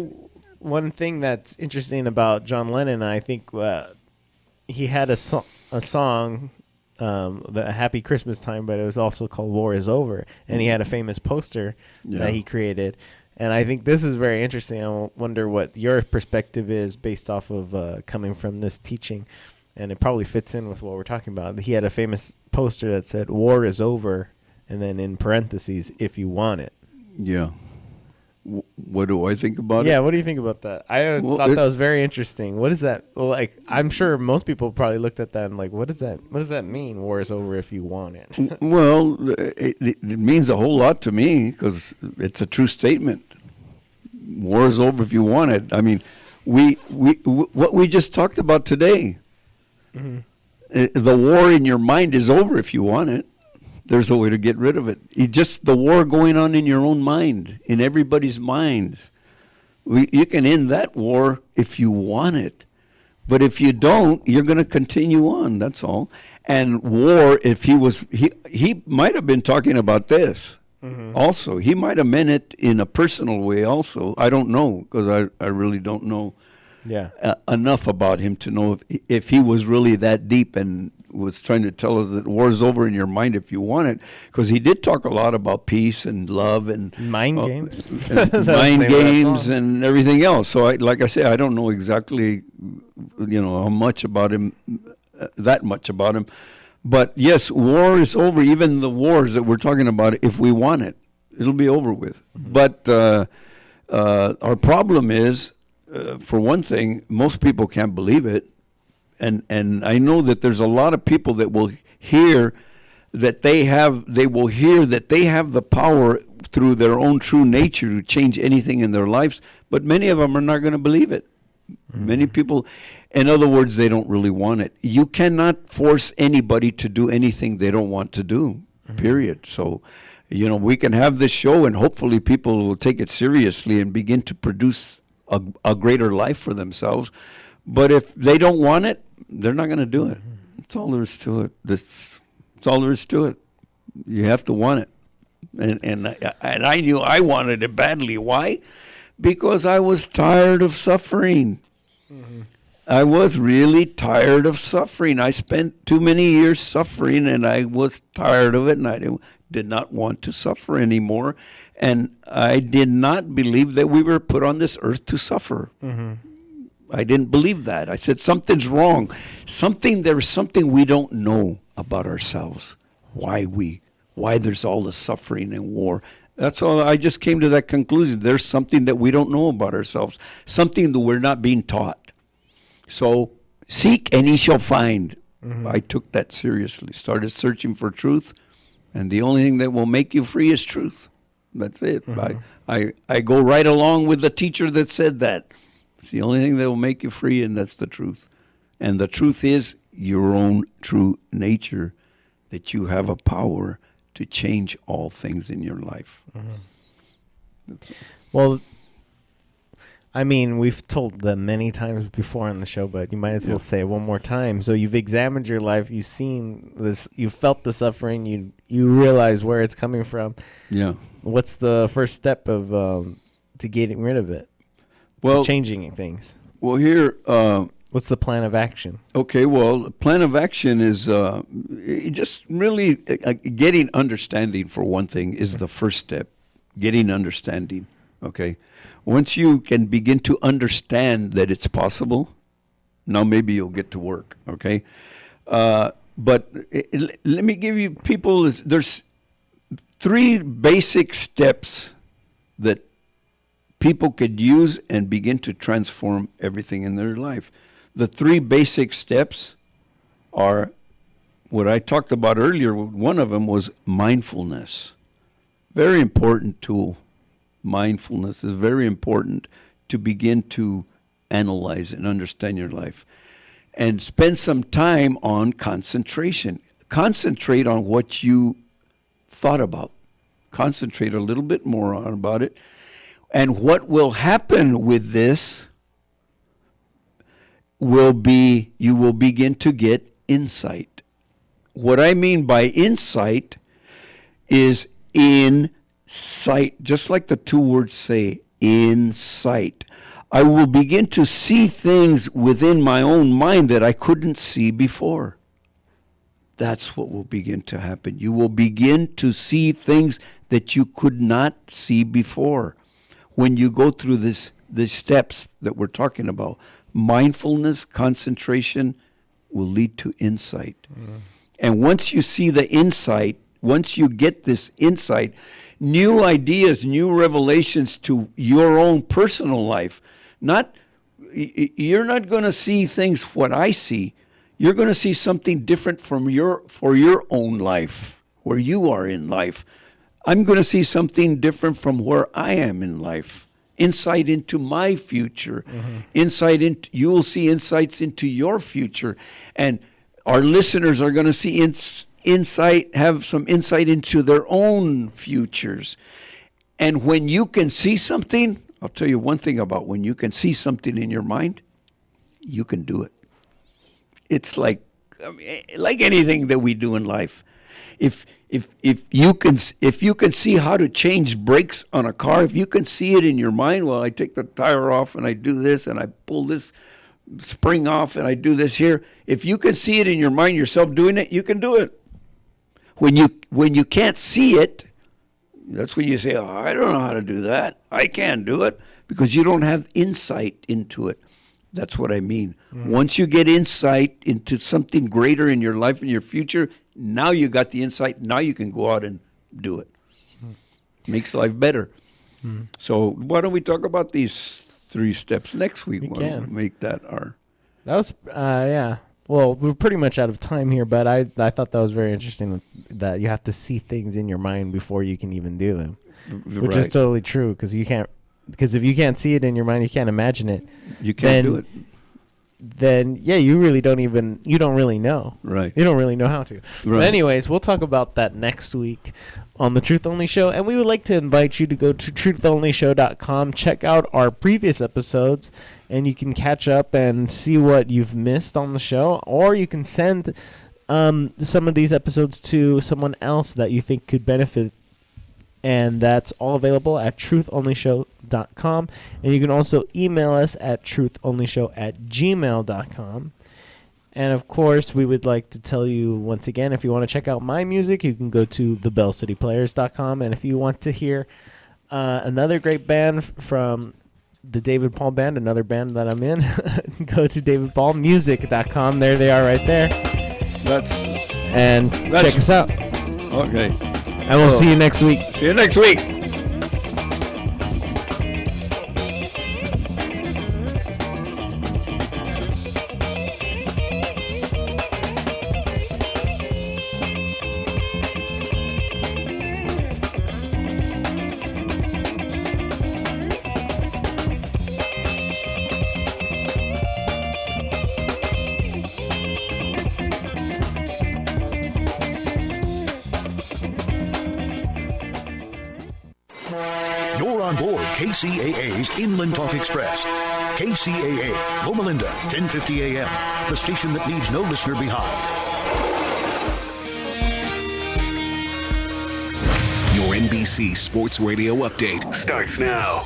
one thing that's interesting about John Lennon, I think he had a song. The Happy Christmas Time, but it was also called War Is Over, and he had a famous poster that he created, and I think this is very interesting. I wonder what your perspective is based off of coming from this teaching, and it probably fits in with what we're talking about. He had a famous poster that said "War is over," and then in parentheses, "if you want it."
Yeah. What do I think about it?
Yeah, what do you think about that? I thought that was very interesting. What is that? Well, like, I'm sure most people probably looked at that and like, what does that mean? War is over if you want it.
Well, it means a whole lot to me because it's a true statement. War is over if you want it. I mean, what we just talked about today. Mm-hmm. The war in your mind is over if you want it. There's a way to get rid of it. Just the war going on in your own mind, in everybody's minds. You can end that war if you want it. But if you don't, you're going to continue on, that's all. And war, if he might have been talking about this also. He might have meant it in a personal way also. I don't know, because I really don't know enough about him to know if he was really that deep and was trying to tell us that war is over in your mind if you want it, because he did talk a lot about peace and love and
mind games,
and mind games and everything else. So, like I say, I don't know exactly, how much about him, that much about him. But yes, war is over. Even the wars that we're talking about, if we want it, it'll be over with. Mm-hmm. But our problem is, for one thing, most people can't believe it. And I know that there's a lot of people that will hear that they have the power through their own true nature to change anything in their lives, but many of them are not going to believe it. Mm-hmm. Many people, in other words, they don't really want it. You cannot force anybody to do anything they don't want to do, period. So, we can have this show and hopefully people will take it seriously and begin to produce a greater life for themselves. But if they don't want it, they're not going to do it. That's all there is to it. That's all there is to it. You have to want it. And I knew I wanted it badly. Why? Because I was tired of suffering. I was really tired of suffering. I spent too many years suffering, and I was tired of it, and I did not want to suffer anymore. And I did not believe that we were put on this earth to suffer. I didn't believe that. I said, something's wrong. There's something we don't know about ourselves. Why there's all the suffering and war. That's all. I just came to that conclusion. There's something that we don't know about ourselves. Something that we're not being taught. So seek and ye shall find. I took that seriously. Started searching for truth. And the only thing that will make you free is truth. That's it. I go right along with the teacher that said that. It's the only thing that will make you free, and that's the truth. And the truth is your own true nature, that you have a power to change all things in your life.
Well, I mean, we've told them many times before on the show, but you might as well say it one more time. So you've examined your life, you've seen this, you felt the suffering, you realize where it's coming from.
Yeah.
What's the first step of to getting rid of it?
Well,
to changing things.
Well, here.
What's the plan of action?
Okay, well, the plan of action is just really getting understanding, for one thing, is the first step. Getting understanding, okay? Once you can begin to understand that it's possible, now maybe you'll get to work, okay? But let me give you people, there's 3 basic steps that people could use and begin to transform everything in their life. The 3 basic steps are what I talked about earlier. One of them was mindfulness. Very important tool. Mindfulness is very important to begin to analyze and understand your life. And spend some time on concentration. Concentrate on what you thought about. Concentrate a little bit more on about it. And what will happen with this will be you will begin to get insight. What I mean by insight is insight, just like the 2 words say, insight. I will begin to see things within my own mind that I couldn't see before. That's what will begin to happen. You will begin to see things that you could not see before. When you go through these steps that we're talking about, mindfulness, concentration will lead to insight. And once you see the insight, once you get this insight, new ideas, new revelations to your own personal life, you're not going to see things what I see. You're going to see something different for your own life, where you are in life. I'm going to see something different from where I am in life. Insight into my future. You will see insights into your future. And our listeners are going to see have some insight into their own futures. And when you can see something, I'll tell you one thing about when you can see something in your mind, you can do it. It's like anything that we do in life. If you can see how to change brakes on a car, if you can see it in your mind, well, I take the tire off and I do this and I pull this spring off and I do this here. If you can see it in your mind yourself doing it, you can do it. When you can't see it, that's when you say, oh, I don't know how to do that. I can't do it, because you don't have insight into it. That's what I mean. Once you get insight into something greater in your life and your future, now you got the insight. Now you can go out and do it. Makes life better. So why don't we talk about these 3 steps next week?
We can
make that our.
That was yeah. Well, we're pretty much out of time here, but I thought that was very interesting that you have to see things in your mind before you can even do them, which is totally true, because if you can't see it in your mind, you can't imagine it.
You can't do it.
Then you really don't really know.
Right.
You don't really know how to.
Right.
But anyways, we'll talk about that next week on the Truth Only Show, and we would like to invite you to go to trutholnyshow.com, check out our previous episodes, and you can catch up and see what you've missed on the show, or you can send some of these episodes to someone else that you think could benefit. And that's all available at truthonlyshow.com. And you can also email us at truthonlyshow@gmail.com. And, of course, we would like to tell you once again, if you want to check out my music, you can go to thebellcityplayers.com. And if you want to hear another great band from the David Paul Band, another band that I'm in, go to davidpaulmusic.com. There they are right there. Check us out.
Okay.
And we'll see you next week.
See you next week.
You're on board KCAA's Inland Talk Express. KCAA, Loma Linda, 1050 AM, the station that leaves no listener behind. Your NBC Sports Radio update starts now.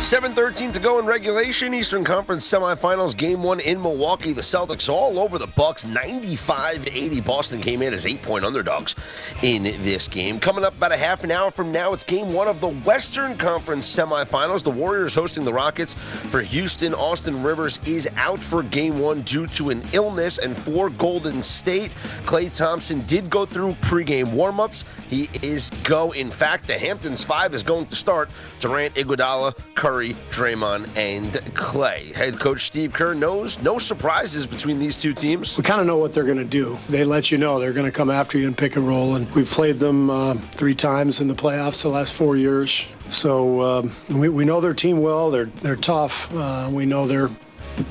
7:13 to go in regulation. Eastern Conference semifinals, game 1 in Milwaukee. The Celtics all over the Bucks, 95-80. Boston came in as 8-point underdogs in this game. Coming up about a half an hour from now, it's game 1 of the Western Conference semifinals. The Warriors hosting the Rockets. For Houston, Austin Rivers is out for game 1 due to an illness. And for Golden State, Klay Thompson did go through pregame warmups. He is go. In fact, the Hamptons 5 is going to start. Durant, Iguodala, Curry, Draymond, and Clay. Head coach Steve Kerr knows no surprises between these two teams.
We kind of know what they're going to do. They let you know they're going to come after you in pick and roll, and we've played them 3 times in the playoffs the last 4 years. So we know their team well. They're tough. We know they're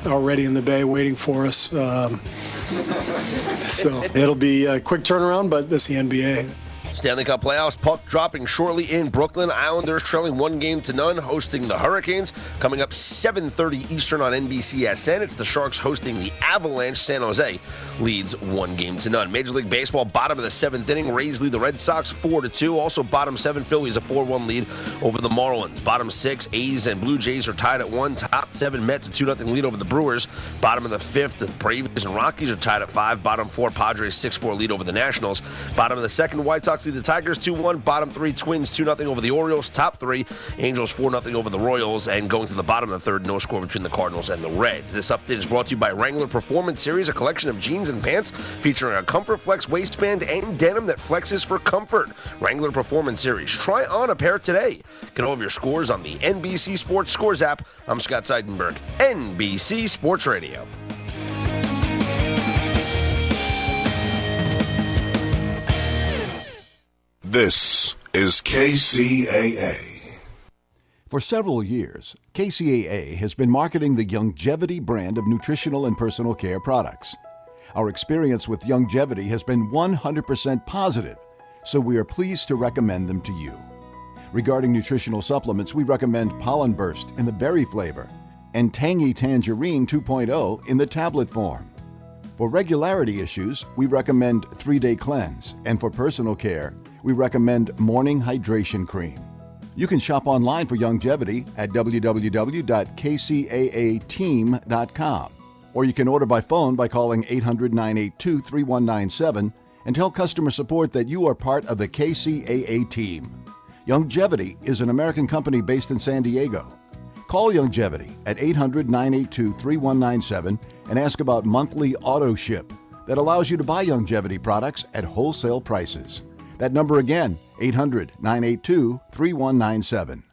already in the Bay waiting for us. So it'll be a quick turnaround, but this is the NBA.
Stanley Cup playoffs, puck dropping shortly in Brooklyn. Islanders trailing 1-0 hosting the Hurricanes. Coming up 7:30 Eastern on NBCSN. It's the Sharks hosting the Avalanche. San Jose leads 1-0. Major League Baseball, bottom of the 7th inning. Rays lead the Red Sox 4-2. Also bottom 7, Phillies a 4-1 lead over the Marlins. Bottom 6, A's and Blue Jays are tied at 1. Top 7, Mets a 2-0 lead over the Brewers. Bottom of the 5th, the Braves and Rockies are tied at 5. Bottom 4, Padres 6-4 lead over the Nationals. Bottom of the 2nd, White Sox lead the Tigers 2-1. Bottom 3, Twins 2-0 over the Orioles. Top 3, Angels 4-0 over the Royals. And going to the bottom of the 3rd, no score between the Cardinals and the Reds. This update is brought to you by Wrangler Performance Series, a collection of jeans and pants featuring a Comfort Flex waistband and denim that flexes for comfort. Wrangler Performance Series. Try on a pair today. Get all of your scores on the NBC Sports Scores app. I'm Scott Seidenberg, NBC Sports Radio.
This is KCAA.
For several years, KCAA has been marketing the Youngevity brand of nutritional and personal care products. Our experience with Youngevity has been 100% positive, so we are pleased to recommend them to you. Regarding nutritional supplements, we recommend Pollen Burst in the berry flavor and Tangy Tangerine 2.0 in the tablet form. For regularity issues, we recommend 3-Day Cleanse, and for personal care, we recommend Morning Hydration Cream. You can shop online for Youngevity at www.kcaateam.com, or you can order by phone by calling 800-982-3197 and tell customer support that you are part of the KCAA team. Youngevity is an American company based in San Diego. Call Youngevity at 800-982-3197 and ask about monthly auto ship that allows you to buy Youngevity products at wholesale prices. That number again, 800-982-3197.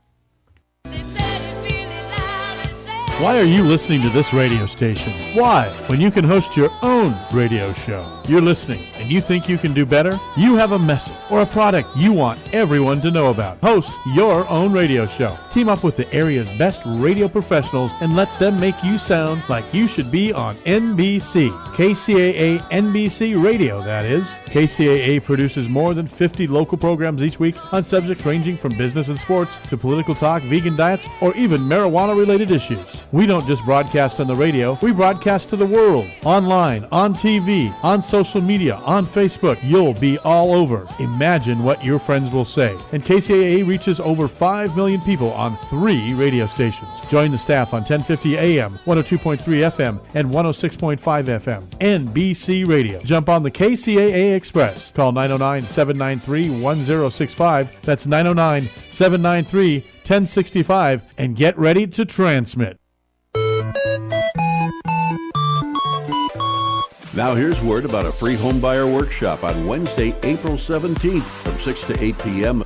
Why are you listening to this radio station? Why? When you can host your own radio show. You're listening and you think you can do better? You have a message or a product you want everyone to know about. Host your own radio show. Team up with the area's best radio professionals and let them make you sound like you should be on NBC. KCAA NBC Radio, that is. KCAA produces more than 50 local programs each week on subjects ranging from business and sports to political talk, vegan diets, or even marijuana-related issues. We don't just broadcast on the radio, we broadcast to the world. Online, on TV, on social media, on Facebook. You'll be all over. Imagine what your friends will say. And KCAA reaches over 5 million people on 3 radio stations. Join the staff on 1050 AM, 102.3 FM, and 106.5 FM. NBC Radio. Jump on the KCAA Express. Call 909-793-1065. That's 909-793-1065 and get ready to transmit.
Now here's word about a free homebuyer workshop on Wednesday, April 17th from 6 to 8 p.m.